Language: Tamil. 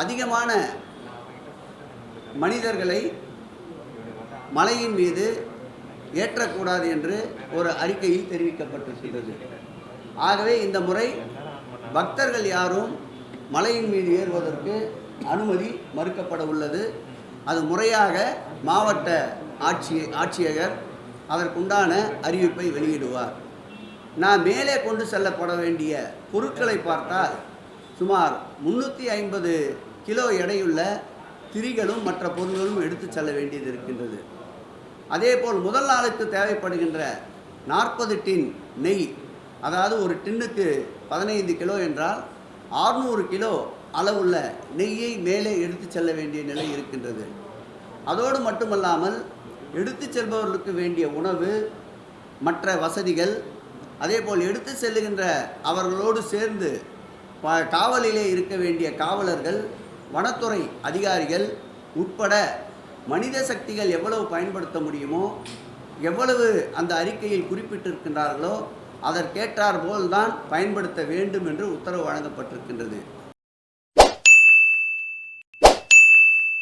அதிகமான மனிதர்களை மலையின் மீது ஏற்றக்கூடாது என்று ஒரு அறிக்கையில் தெரிவிக்கப்பட்டிருக்கிறது. ஆகவே இந்த முறை பக்தர்கள் யாரும் மலையின் மீது ஏறுவதற்கு அனுமதி மறுக்கப்பட உள்ளது. அது முறையாக மாவட்ட ஆட்சியர் அதற்குண்டான அறிவிப்பை வெளியிடுவார். நான் மேலே கொண்டு செல்லப்பட வேண்டிய பொருட்களை பார்த்தால் சுமார் 350 கிலோ எடையுள்ள திரிகளும் மற்ற பொருள்களும் எடுத்து செல்ல வேண்டியது இருக்கின்றது. அதேபோல் முதல் நாளுக்கு தேவைப்படுகின்ற 40 டின் நெய், அதாவது ஒரு டின்னுக்கு 15 கிலோ என்றால் 600 கிலோ அளவுள்ள நெய்யை மேலே எடுத்து செல்ல வேண்டிய நிலை இருக்கின்றது. அதோடு மட்டுமல்லாமல் எடுத்து செல்பவர்களுக்கு வேண்டிய உணவு, மற்ற வசதிகள், அதேபோல் எடுத்து செல்லுகின்ற அவர்களோடு சேர்ந்து காவலிலே இருக்க வேண்டிய காவலர்கள், வனத்துறை அதிகாரிகள் உட்பட மனித சக்திகள் எவ்வளவு பயன்படுத்த முடியுமோ, எவ்வளவு அந்த அறிக்கையில் குறிப்பிட்டிருக்கின்றார்களோ அதற்கேற்றார் போல்தான் பயன்படுத்த வேண்டும் என்று உத்தரவு வழங்கப்பட்டிருக்கின்றது.